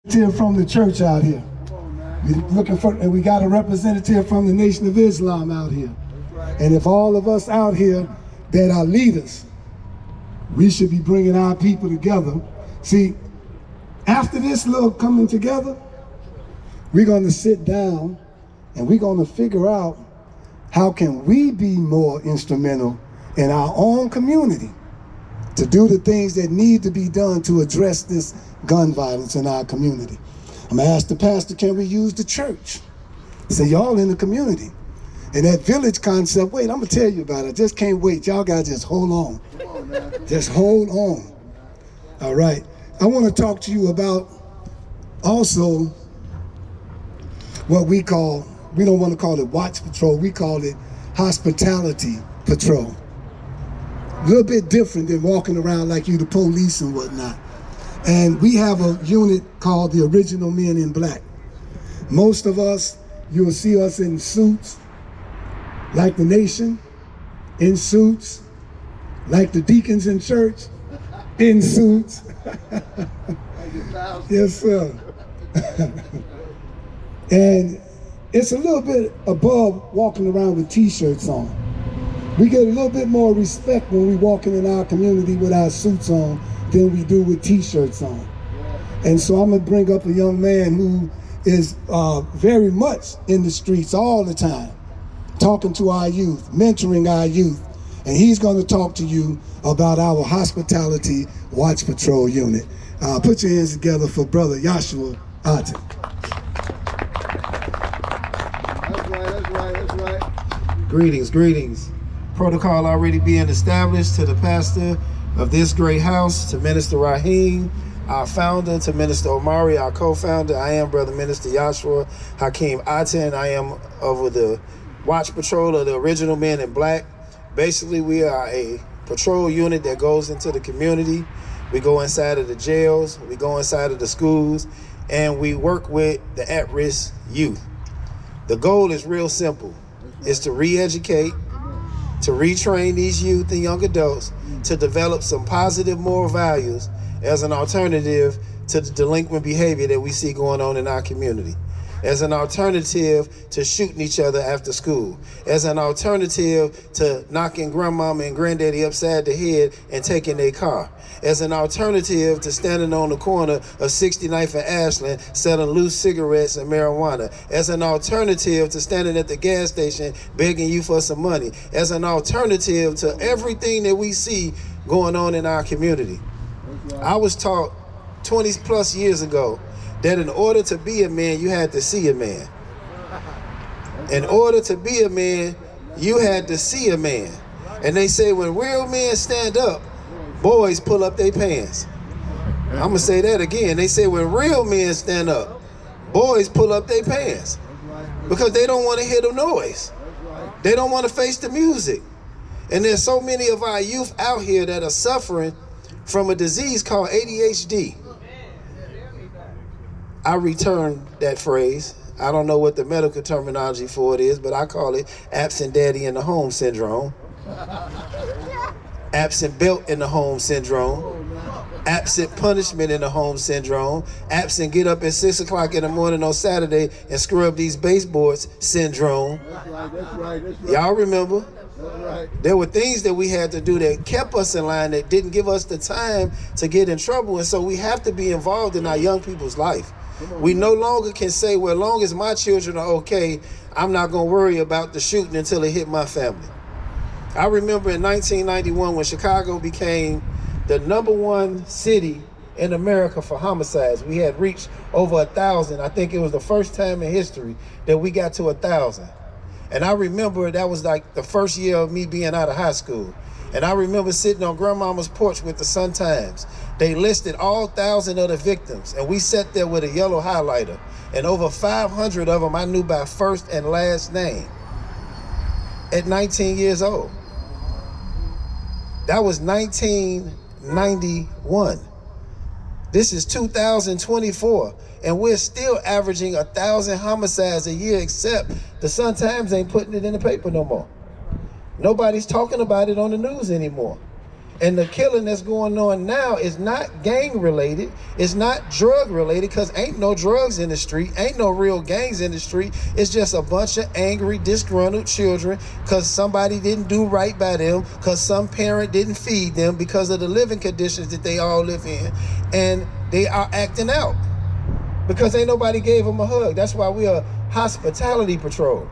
representative from the church out here. We're looking for, and we got a representative from the Nation of Islam out here. And if all of us out here that are leaders, we should be bringing our people together. See, after this little coming together, we're going to sit down and we're going to figure out how can we be more instrumental in our own community to do the things that need to be done to address this gun violence in our community. I'm gonna ask the pastor, can we use the church? Say, y'all in the community. And that village concept, wait, I'm gonna tell you about it. I just can't wait. Y'all gotta just hold on. Just hold on. All right. I wanna talk to you about also what we call, we don't wanna call it watch patrol, we call it hospitality patrol. A little bit different than walking around like you the police and whatnot. And we have a unit called the Original Men in Black. Most of us, you'll see us in suits, like the nation, in suits, like the deacons in church, in suits. Yes, sir. And it's a little bit above walking around with t-shirts on. We get a little bit more respect when we walking in our community with our suits on than we do with t-shirts on. And so I'm gonna bring up a young man who is very much in the streets all the time, talking to our youth, mentoring our youth. And he's gonna talk to you about our Hospitality Watch Patrol unit. Put your hands together for Brother Joshua Aten. That's right. Greetings. Protocol already being established to the pastor of this great house, to Minister Raheem, our founder, to Minister Omari, our co-founder. I am Brother Minister Joshua Hakeem Aten. I am over the Watch Patrol of the Original Men in Black. Basically, we are a patrol unit that goes into the community. We go inside of the jails, we go inside of the schools, and we work with the at-risk youth. The goal is real simple. It's to re-educate, to retrain these youth and young adults to develop some positive moral values as an alternative to the delinquent behavior that we see going on in our community, as an alternative to shooting each other after school, as an alternative to knocking grandmama and granddaddy upside the head and taking their car, as an alternative to standing on the corner of 69th and Ashland selling loose cigarettes and marijuana, as an alternative to standing at the gas station begging you for some money, as an alternative to everything that we see going on in our community. I was taught 20 plus years ago that in order to be a man, you had to see a man. In order to be a man, you had to see a man. And they say when real men stand up, boys pull up their pants. I'm gonna say that again. They say when real men stand up, boys pull up their pants. Because they don't want to hear the noise. They don't want to face the music. And there's so many of our youth out here that are suffering from a disease called ADHD. I return that phrase. I don't know what the medical terminology for it is, but I call it absent daddy in the home syndrome, absent belt in the home syndrome, absent punishment in the home syndrome, absent get up at 6 o'clock in the morning on Saturday and scrub these baseboards syndrome. That's right. Y'all remember? There were things that we had to do that kept us in line, that didn't give us the time to get in trouble. And so we have to be involved in our young people's life. We no longer can say, well, as long as my children are okay, I'm not going to worry about the shooting until it hit my family. I remember in 1991 when Chicago became the #1 city in America for homicides. We had reached over 1,000. I think it was the first time in history that we got to 1,000. And I remember that was like the first year of me being out of high school. And I remember sitting on grandmama's porch with the Sun-Times. They listed all 1,000 of the victims, and we sat there with a yellow highlighter. And over 500 of them I knew by first and last name at 19 years old. That was 1991. This is 2024, and we're still averaging 1,000 homicides a year, except the Sun-Times ain't putting it in the paper no more. Nobody's talking about it on the news anymore. And the killing that's going on now is not gang related. It's not drug related, because ain't no drugs in the street. Ain't no real gangs in the street. It's just a bunch of angry, disgruntled children because somebody didn't do right by them, because some parent didn't feed them, because of the living conditions that they all live in. And they are acting out because ain't nobody gave them a hug. That's why we are hospitality patrol.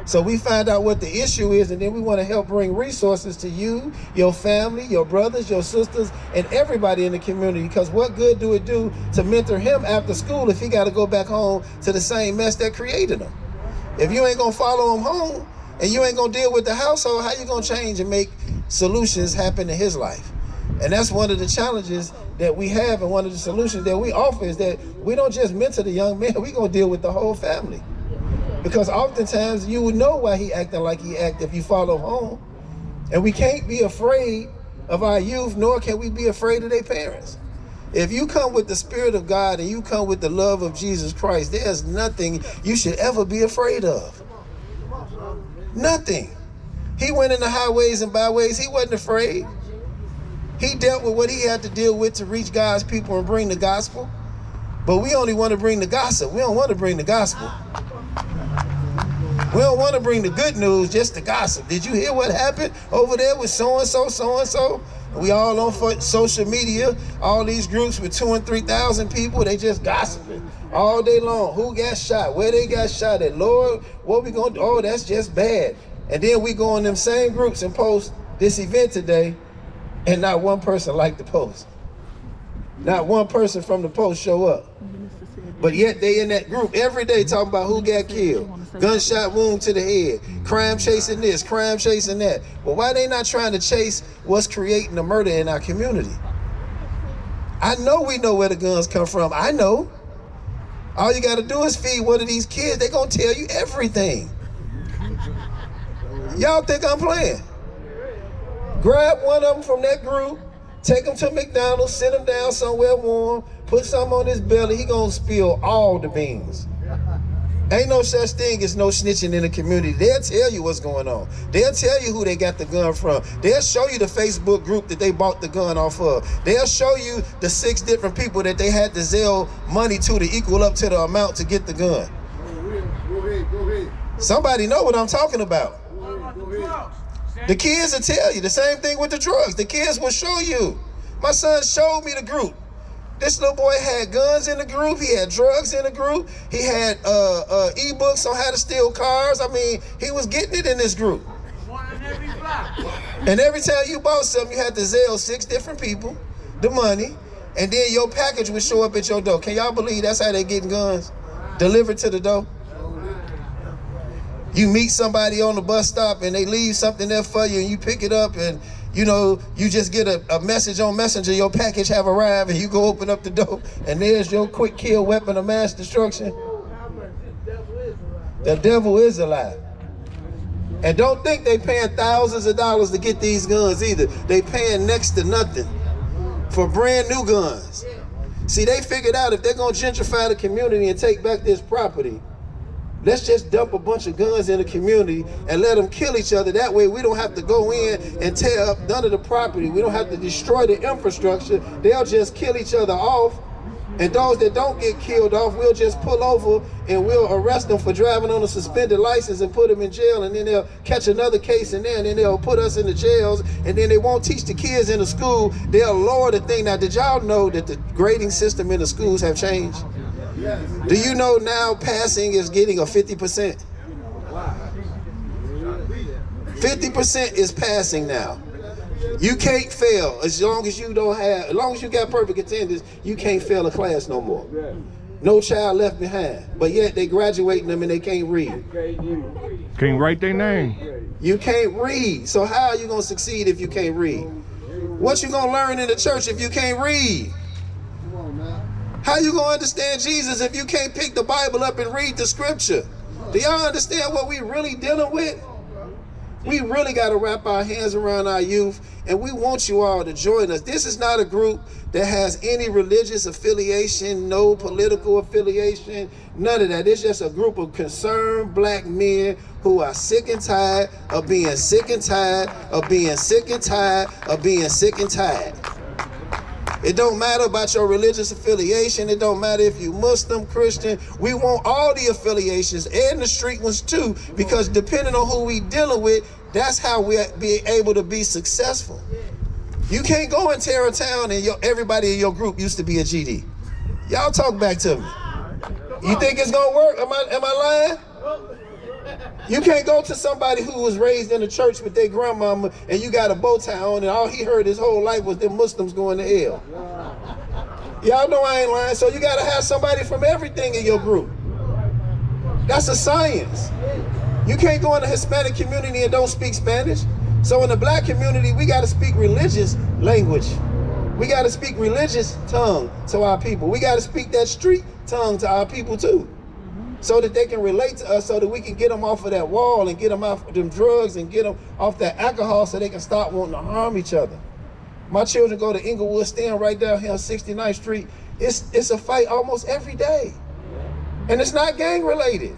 So we find out what the issue is, and then we want to help bring resources to you, your family, your brothers, your sisters, and everybody in the community. Because what good do it do to mentor him after school if he got to go back home to the same mess that created him? If you ain't going to follow him home and you ain't going to deal with the household, how you going to change and make solutions happen in his life? And that's one of the challenges that we have, and one of the solutions that we offer is that we don't just mentor the young man, we going to deal with the whole family. Because oftentimes you would know why he acting like he act if you follow home. And we can't be afraid of our youth, nor can we be afraid of their parents. If you come with the Spirit of God and you come with the love of Jesus Christ, there's nothing you should ever be afraid of. Nothing. He went in the highways and byways. He wasn't afraid. He dealt with what he had to deal with to reach God's people and bring the gospel. But we only want to bring the gossip. We don't want to bring the gospel. We don't want to bring the good news, just the gossip. Did you hear what happened over there with so-and-so, so-and-so? We all on social media, all these groups with 2,000 and 3,000 people, they just gossiping all day long. Who got shot? Where they got shot at? Lord, what we gonna do? Oh, that's just bad. And then we go in them same groups and post this event today, and not one person liked the post. Not one person from the post show up. But yet they in that group every day talking about who got killed, gunshot wound to the head, crime chasing this, crime chasing that. Well, why they not trying to chase what's creating the murder in our community? I know we know where the guns come from. I know. All you got to do is feed one of these kids. They going to tell you everything. Y'all think I'm playing? Grab one of them from that group, take him to McDonald's, sit him down somewhere warm, put something on his belly, he gonna spill all the beans. Ain't no such thing as no snitching in the community. They'll tell you what's going on. They'll tell you who they got the gun from. They'll show you the Facebook group that they bought the gun off of. They'll show you the 6 different people that they had to Zelle money to equal up to the amount to get the gun. Go ahead. Somebody know what I'm talking about. The kids will tell you. The same thing with the drugs. The kids will show you. My son showed me the group. This little boy had guns in the group. He had drugs in the group. He had e-books on how to steal cars. I mean, he was getting it in this group. And every time you bought something, you had to Zelle 6 different people the money, and then your package would show up at your door. Can y'all believe that's how they getting guns delivered to the door? You meet somebody on the bus stop and they leave something there for you, and you pick it up, and you know, you just get a message on Messenger, your package have arrived, and you go open up the door, and there's your quick kill weapon of mass destruction. The devil is a lie. And don't think they paying thousands of dollars to get these guns either. They paying next to nothing for brand new guns. See, they figured out if they're gonna gentrify the community and take back this property, let's just dump a bunch of guns in the community and let them kill each other. That way we don't have to go in and tear up none of the property. We don't have to destroy the infrastructure. They'll just kill each other off. And those that don't get killed off, we'll just pull over and we'll arrest them for driving on a suspended license and put them in jail. And then they'll catch another case in there, and then they'll put us in the jails. And then they won't teach the kids in the school. They'll lower the thing. Now, did y'all know that the grading system in the schools have changed? Do you know now passing is getting a 50%? 50% is passing now. You can't fail as long as you got perfect attendance. You can't fail a class no more. No child left behind. But yet they graduating them and they can't read. Can't write their name. You can't read. So how are you gonna succeed if you can't read? What you gonna learn in the church if you can't read? How you gonna understand Jesus if you can't pick the Bible up and read the scripture? Do y'all understand what we really dealing with? We really got to wrap our hands around our youth, and we want you all to join us. This is not a group that has any religious affiliation, no political affiliation, none of that. It's just a group of concerned black men who are sick and tired of being sick and tired of being sick and tired of being sick and tired. It don't matter about your religious affiliation. It don't matter if you Muslim, Christian. We want all the affiliations and the street ones too, because depending on who we dealing with, that's how we be able to be successful. You can't go and tear a town and everybody in your group used to be a GD. Y'all talk back to me. You think it's gonna work? Am I lying? You can't go to somebody who was raised in the church with their grandmama and you got a bow tie on and all he heard his whole life was them Muslims going to hell. Y'all know I ain't lying. So you gotta have somebody from everything in your group. That's a science. You can't go in the Hispanic community and don't speak Spanish. So in the black community, we gotta speak religious language. We gotta speak religious tongue to our people. We gotta speak that street tongue to our people too, so that they can relate to us, so that we can get them off of that wall and get them off of them drugs and get them off that alcohol so they can stop wanting to harm each other. My children go to Inglewood, stand right down here on 69th Street. It's a fight almost every day. And it's not gang related.